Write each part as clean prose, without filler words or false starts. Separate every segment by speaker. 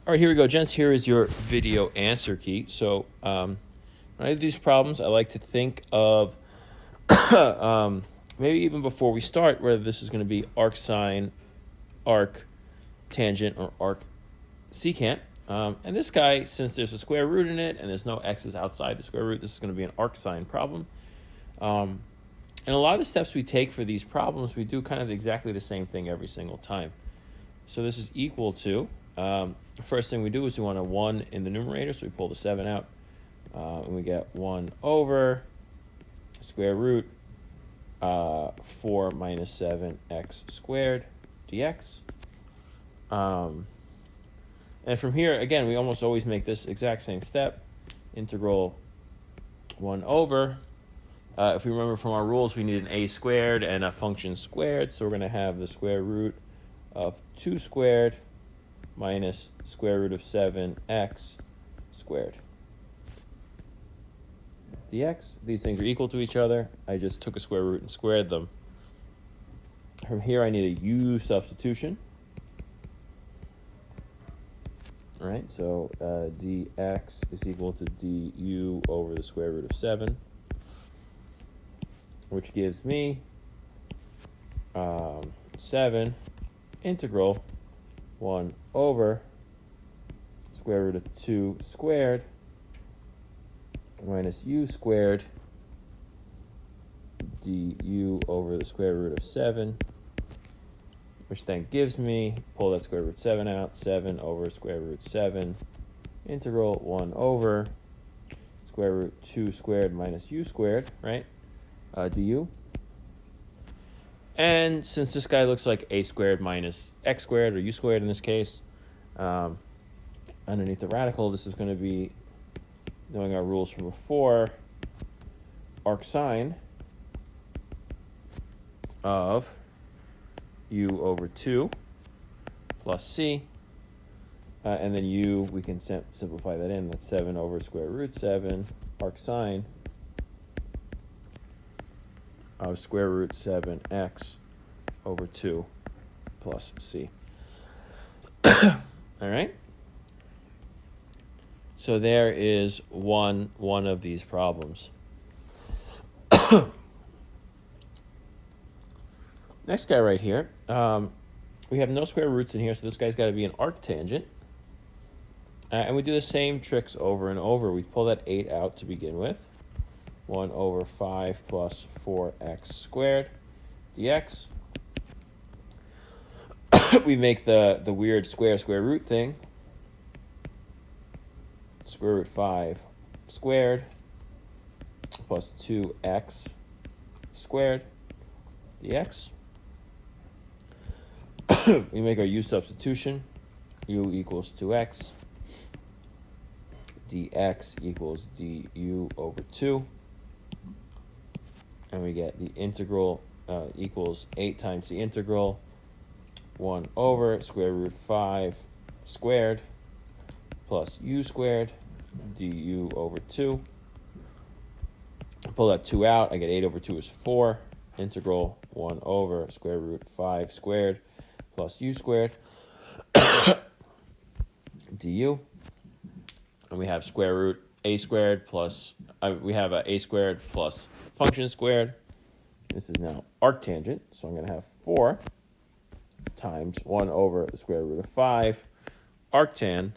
Speaker 1: All right, here we go, gents. Here is your video answer key. So when I do these problems, I like to think of maybe even before we start, whether this is going to be arc sine, arc tangent, or arc secant. And this guy, since there's a square root in it and there's no x's outside the square root, this is going to be an arc sine problem. And a lot of the steps we take for these problems, we do kind of exactly the same thing every single time. So this is equal to, first thing we do is we want a 1 in the numerator, so we pull the 7 out, and we get 1 over square root 4 minus 7x squared dx. And from here, again, we almost always make this exact same step. Integral 1 over. If we remember from our rules, we need an a squared and a function squared. So we're going to have the square root of 2 squared minus square root of 7x squared dx. These things are equal to each other. I just took a square root and squared them. From here, I need a u substitution. All right, so dx is equal to du over the square root of 7, which gives me 7 integral 1 over square root of 2 squared minus u squared du over the square root of 7, which then gives me, pull that square root 7 out, 7 over square root 7 integral 1 over square root 2 squared minus u squared, right, du. And since this guy looks like a squared minus x squared, or u squared in this case, underneath the radical, this is going to be, knowing our rules from before, arc sine of u over 2 plus c. And then u, we can simplify that in. That's 7 over square root 7 arc sine of square root 7x over 2 plus c. All right. So there is one of these problems. Next guy right here, we have no square roots in here, so this guy's got to be an arctangent. And we do the same tricks over and over. We pull that 8 out to begin with. 1 over 5 plus 4x squared dx. We make the weird square root thing. Square root 5 squared plus 2x squared dx. We make our u substitution. U equals 2x. dx equals du over 2. And we get the integral equals 8 times the integral 1 over square root 5 squared plus u squared du over 2. Pull that 2 out. I get 8 over 2 is 4. Integral 1 over square root 5 squared plus u squared du. And we have square root a squared plus, we have a squared plus function squared. This is now arctangent, so I'm going to have 4 times 1 over the square root of 5 arctan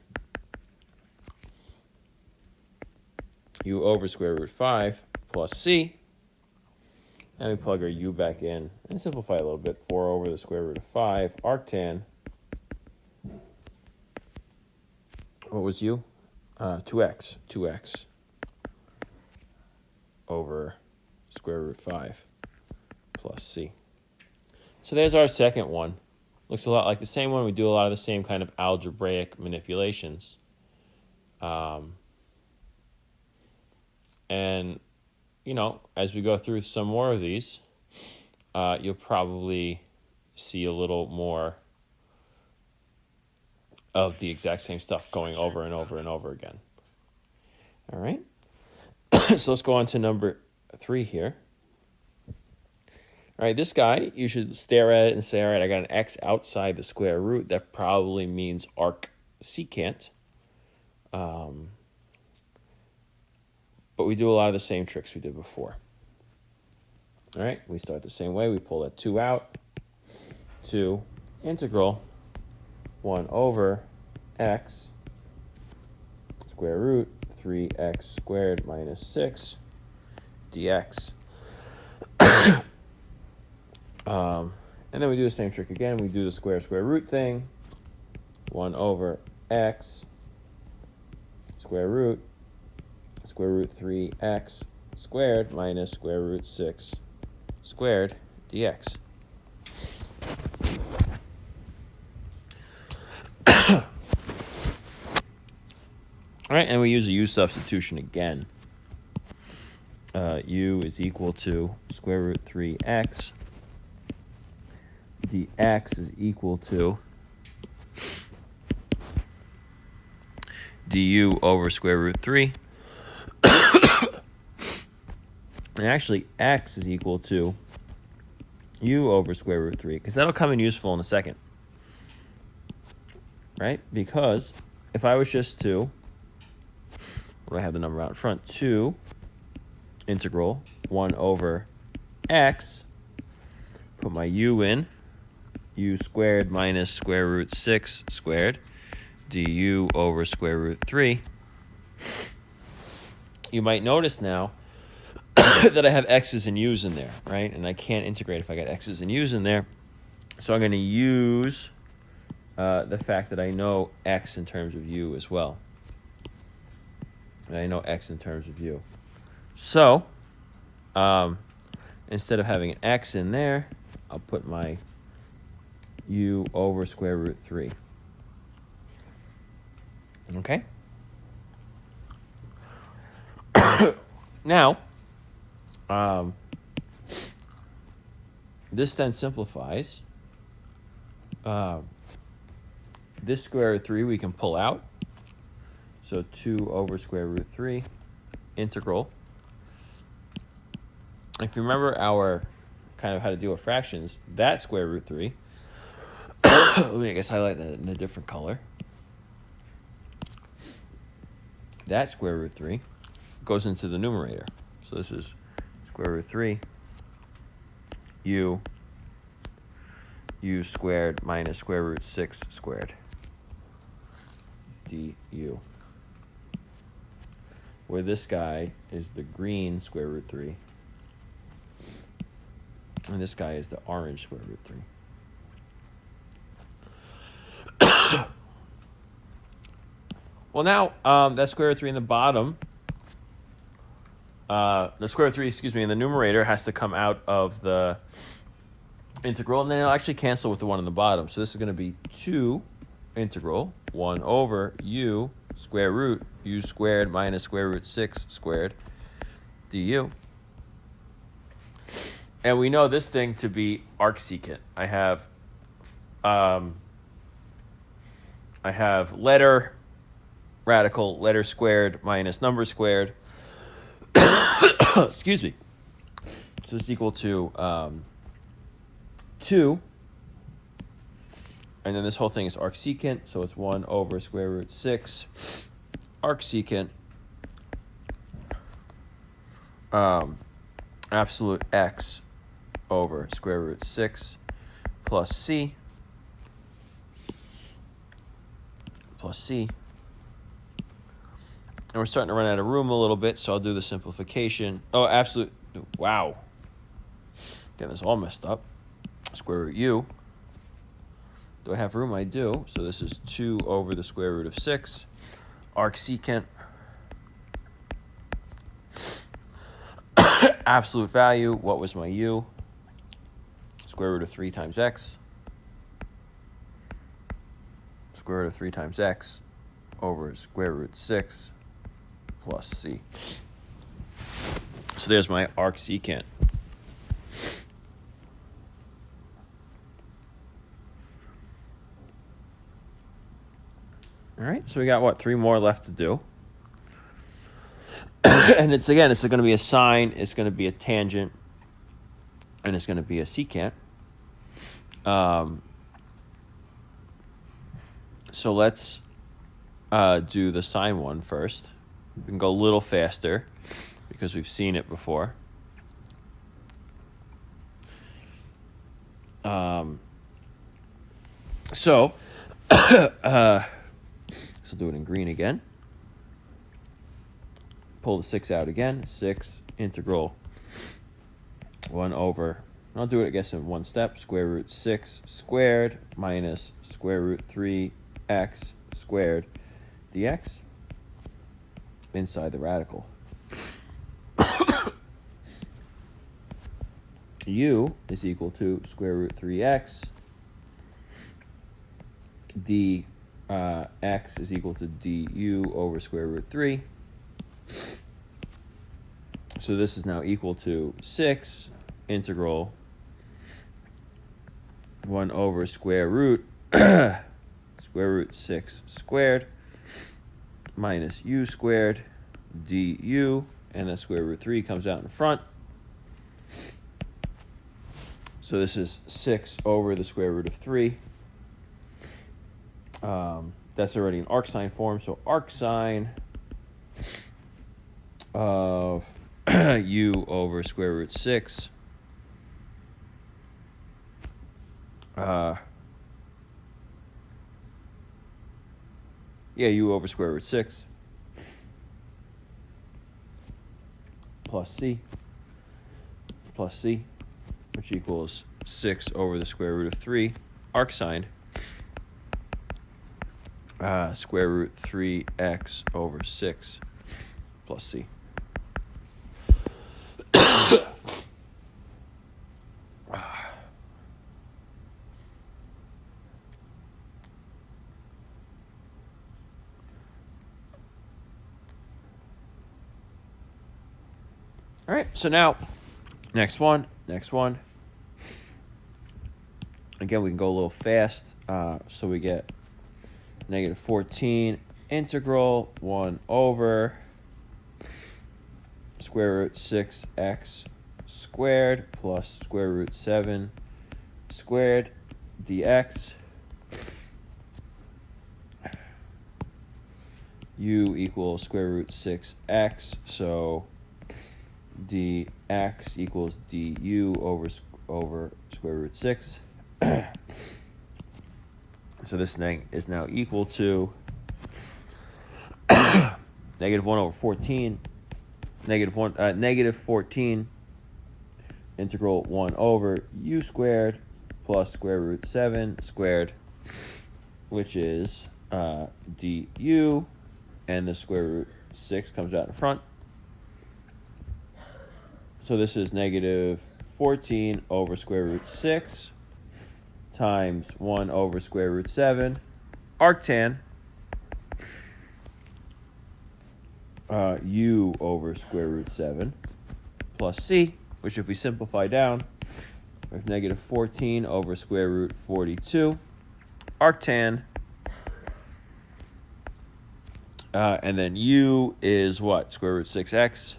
Speaker 1: u over square root 5 plus c. And we plug our u back in and simplify a little bit. 4 over the square root of 5 arctan. What was u? 2x over square root 5 plus c. So there's our second one. Looks a lot like the same one. We do a lot of the same kind of algebraic manipulations. And, you know, as we go through some more of these, you'll probably see a little more of the exact same stuff going over and over and over again. All right. So let's go on to number 3 here. All right, this guy, you should stare at it and say, all right, I got an x outside the square root. That probably means arc secant. But we do a lot of the same tricks we did before. All right, we start the same way. We pull that 2 out. 2 integral 1 over x square root 3x squared minus 6 dx. And then we do the same trick again. We do the square root thing. 1 over x square root 3x squared minus square root 6 squared dx. All right, and we use a u substitution again. U is equal to square root 3x. Dx is equal to du over square root 3. And actually, x is equal to u over square root 3, because that'll come in useful in a second. Right? Because if I was just to, what do I have the number out in front? 2 integral 1 over x, put my u in, u squared minus square root 6 squared, du over square root 3. You might notice now that I have x's and u's in there, right? And I can't integrate if I got x's and u's in there. So I'm going to use the fact that I know x in terms of u as well. And I know x in terms of u. So instead of having an x in there, I'll put my u over square root 3. Okay? Now, this then simplifies. This square root 3 we can pull out. So 2 over square root 3 integral. If you remember our kind of how to deal with fractions, that square root 3, let me, I guess, highlight that in a different color. That square root 3 goes into the numerator. So this is square root 3 u squared minus square root 6 squared du. Where this guy is the green square root 3. And this guy is the orange square root 3. Well, now, that square root 3 in the bottom, the square root 3, in the numerator has to come out of the integral, and then it'll actually cancel with the one in the bottom. So this is going to be 2 integral 1 over u square root u squared minus square root 6 squared du. And we know this thing to be arcsecant. I have letter radical, letter squared minus number squared. Excuse me. So it's equal to 2. And then this whole thing is arcsecant, so it's 1 over square root 6 arcsecant absolute x over square root 6 plus c And we're starting to run out of room a little bit, so I'll do the simplification. Oh, absolute, wow. Getting this all messed up. Square root u. Do I have room? I do. So this is 2 over the square root of 6. Arcsecant. Absolute value. What was my u? Square root of 3 times x. Square root of 3 times x over square root 6 plus c. So there's my arcsecant. All right, so we got, 3 more left to do. And it's going to be a sine, it's going to be a tangent, and it's going to be a secant. So let's do the sine one first. We can go a little faster because we've seen it before. So do it in green again. Pull the 6 out again. 6 integral 1 over. I'll do it, I guess, in one step. Square root 6 squared minus square root 3x squared dx inside the radical. U is equal to square root 3x. X is equal to du over square root 3. So this is now equal to 6 integral 1 over square root 6 squared minus u squared du, and the square root 3 comes out in front. So this is 6 over the square root of 3. That's already in arcsine form. So arcsine of u over square root 6 u over square root 6 plus c, which equals 6 over the square root of 3 arcsine square root 3x over 6 plus c. All right, so now, next one. Again, we can go a little fast, so we get negative 14 integral 1 over square root 6x squared plus square root 7 squared dx. U equals square root 6x, so dx equals du over square root 6. So this thing is now equal to negative 1 over 14, negative 14 integral 1 over u squared plus square root 7 squared, which is du, and the square root 6 comes out in front. So this is negative 14 over square root 6 times 1 over square root 7 arctan u over square root 7 plus c, which if we simplify down, we have negative 14 over square root 42 arctan, and then u is what? Square root 6x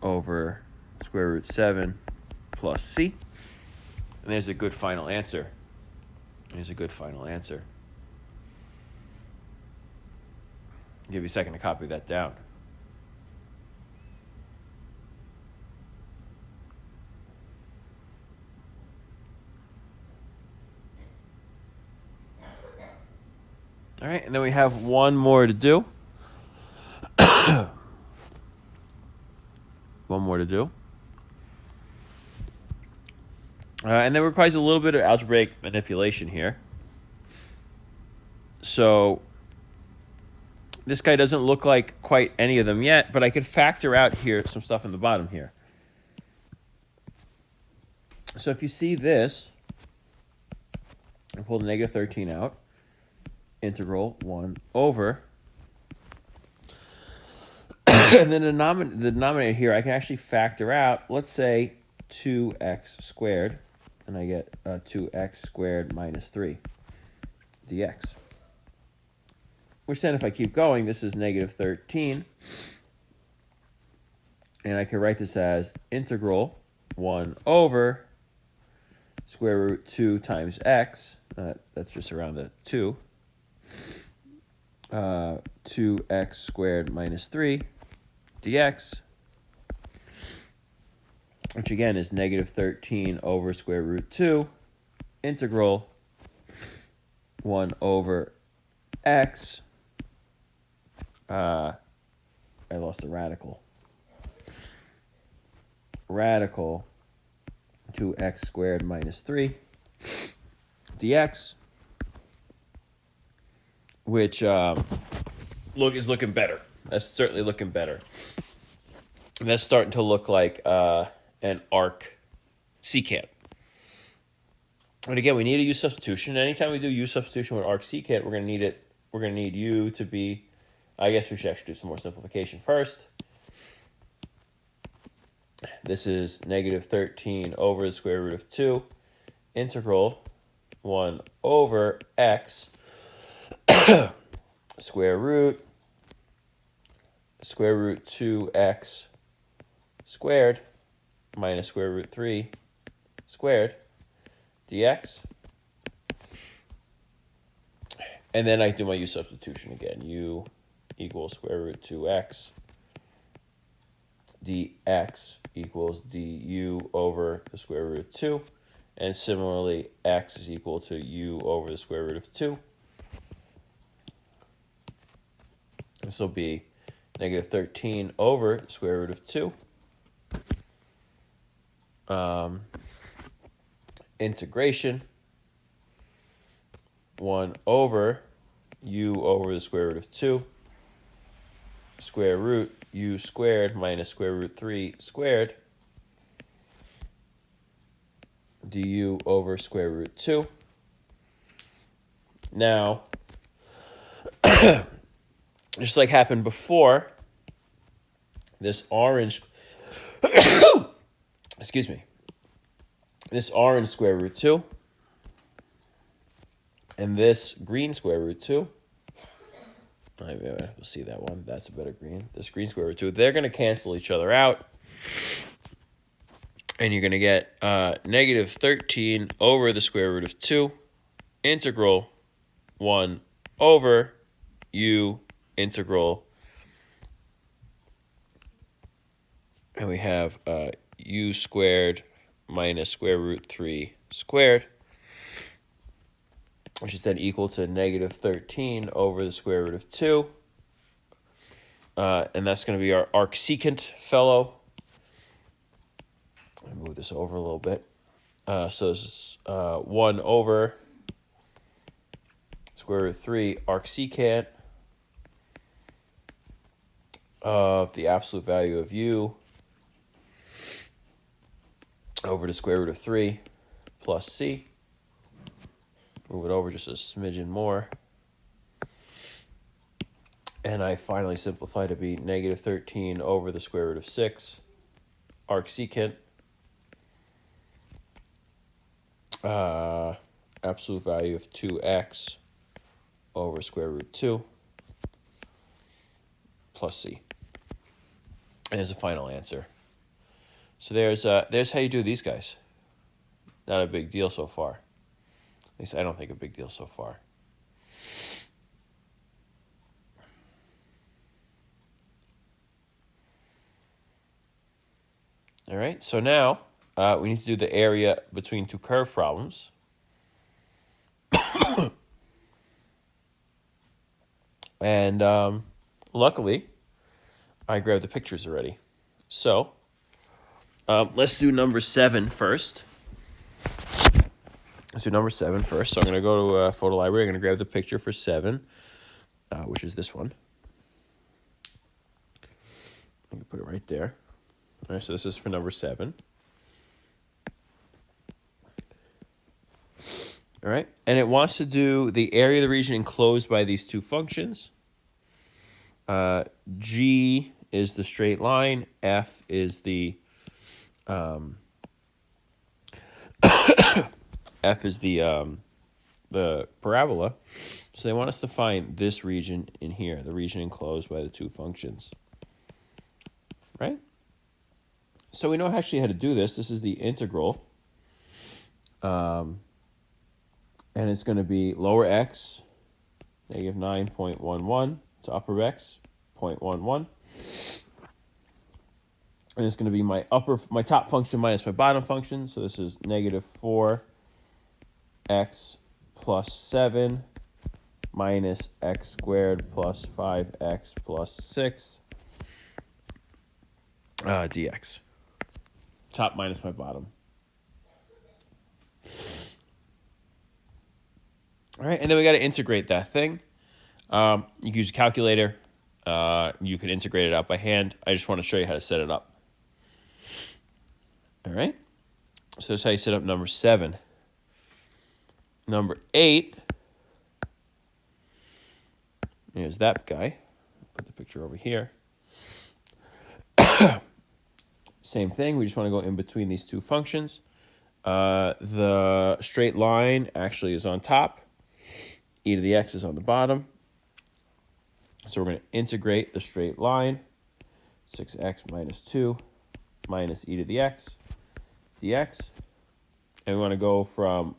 Speaker 1: over square root 7 plus c. And there's a good final answer. I'll give you a second to copy that down. All right, and then we have one more to do. And that requires a little bit of algebraic manipulation here. So this guy doesn't look like quite any of them yet, but I could factor out here some stuff in the bottom here. So if you see this, I pull the negative 13 out, integral 1 over, and then the denominator here, I can actually factor out, let's say, 2x squared, and I get 2x squared minus 3 dx. Which then, if I keep going, this is negative 13. And I can write this as integral 1 over square root 2 times x. That's just around the 2. 2x squared minus 3 dx, which again is negative 13 over square root 2 integral 1 over x. I lost the radical. Radical 2x squared minus 3 dx, which is looking better. That's certainly looking better. That's starting to look like an arc secant. And again, we need a u substitution. Anytime we do u substitution with arc secant, we're going to need u to be. I guess we should actually do some more simplification first. This is negative 13 over the square root of 2 integral 1 over x square root 2x squared minus square root 3 squared dx. And then I do my u substitution again. U equals square root 2x dx equals du over the square root of 2. And similarly, x is equal to u over the square root of 2. This will be negative 13 over the square root of 2. Integration 1 over u over the square root of 2 square root u squared minus square root 3 squared du over square root 2. Now, just like happened before, this orange, excuse me, this orange square root 2 and this green square root 2, we'll see that one. That's a better green. This green square root 2, they're going to cancel each other out. And you're going to get negative 13 over the square root of 2 integral 1 over u integral. And we have u squared minus square root 3 squared, which is then equal to negative 13 over the square root of 2. And that's going to be our arcsecant fellow. Let me move this over a little bit. So this is 1 over square root of 3 arcsecant of the absolute value of u over the square root of 3 plus c. Move it over just a smidgen more. And I finally simplify to be negative 13 over the square root of 6 arcsecant absolute value of 2x over square root 2 plus c. And there's a final answer. So there's how you do these guys. Not a big deal so far. At least I don't think a big deal so far. All right, so now we need to do the area between two curve problems. And luckily, I grabbed the pictures already. So let's do number 7 first. Let's do number 7 first. So I'm going to go to photo library. I'm going to grab the picture for 7, which is this one. I'm going to put it right there. All right, so this is for number 7. All right, and it wants to do the area of the region enclosed by these two functions. G is the straight line. F is the F is the parabola. So they want us to find this region in here, the region enclosed by the two functions. Right? So we know actually how to do this. This is the integral. And it's going to be lower x negative 9.11 to upper x, 0.11. And it's going to be my top function minus my bottom function. So this is negative 4x plus 7 minus x squared plus 5x plus 6 dx. Top minus my bottom. All right, and then we got to integrate that thing. You can use a calculator. You can integrate it out by hand. I just want to show you how to set it up. All right, so that's how you set up number 7. Number 8, here's that guy. Put the picture over here. Same thing, we just want to go in between these two functions. The straight line actually is on top. E to the x is on the bottom. So we're going to integrate the straight line. 6x minus 2 minus e to the x dx. And we want to go from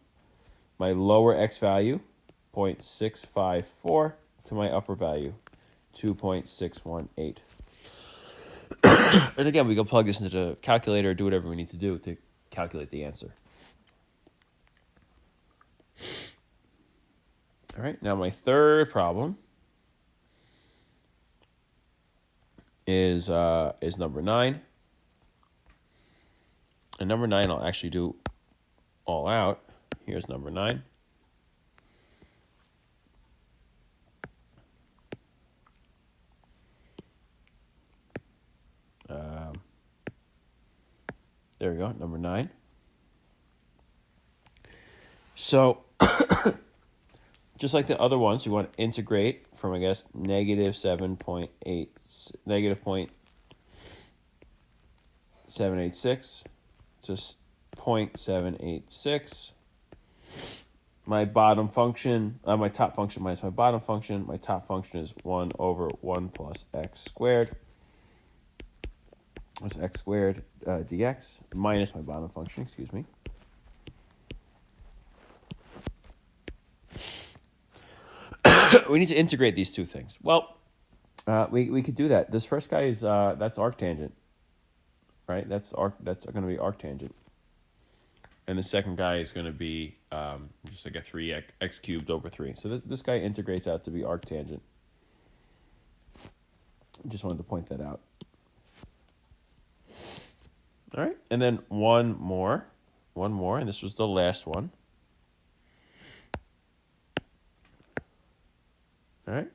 Speaker 1: my lower x value, 0.654, to my upper value, 2.618. And again, we can plug this into the calculator or do whatever we need to do to calculate the answer. All right, now my third problem is number 9. And number 9 I'll actually do all out. Here's number 9. There we go, number 9. So, just like the other ones, you want to integrate from, I guess, negative 7.8, negative 0.786 to 0.786. My bottom function, my top function minus my bottom function. My top function is 1 over 1 plus x squared. What's x squared dx minus my bottom function, excuse me. We need to integrate these two things. Well, we could do that. This first guy is that's arctangent, right? That's going to be arctangent, and the second guy is going to be just like a 3x cubed over 3. So this guy integrates out to be arctangent. Just wanted to point that out. All right, and then one more, and this was the last one. All right.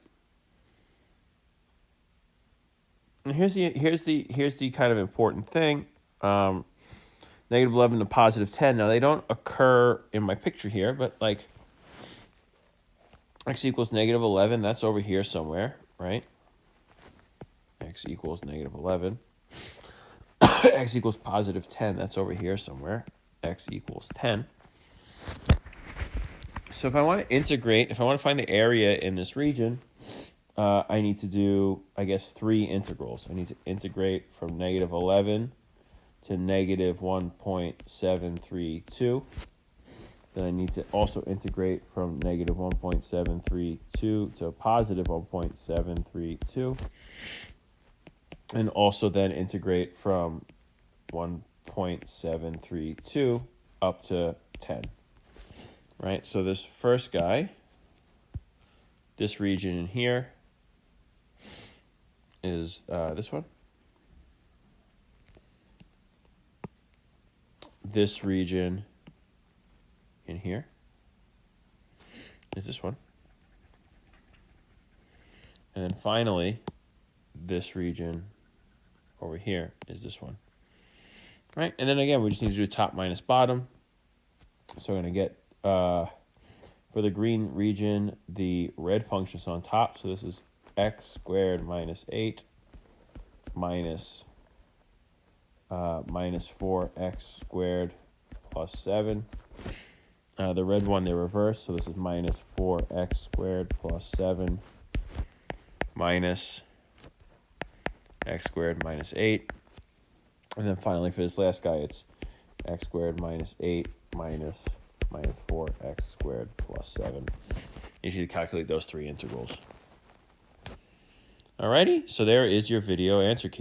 Speaker 1: And here's the kind of important thing. Negative 11 to positive 10. Now they don't occur in my picture here, but like x equals negative 11. That's over here somewhere, right? X equals negative 11. X equals positive 10. That's over here somewhere. X equals 10. So if I want to integrate, if I want to find the area in this region, I need to do, I guess, 3 integrals. I need to integrate from negative 11 to negative 1.732. Then I need to also integrate from negative 1.732 to positive 1.732. And also then integrate from 1.732 up to 10. Right, so this first guy, this region in here is this one. This region in here is this one. And then finally, this region over here is this one. Right, and then again, we just need to do top minus bottom. So we're going to get, for the green region, the red function's on top. So this is x squared minus 8 minus 4x squared plus 7. The red one, they reverse. So this is minus 4x squared plus 7 minus x squared minus 8. And then finally for this last guy, it's x squared minus 8 minus 4x squared plus 7. You should calculate those three integrals. Alrighty, so there is your video answer key.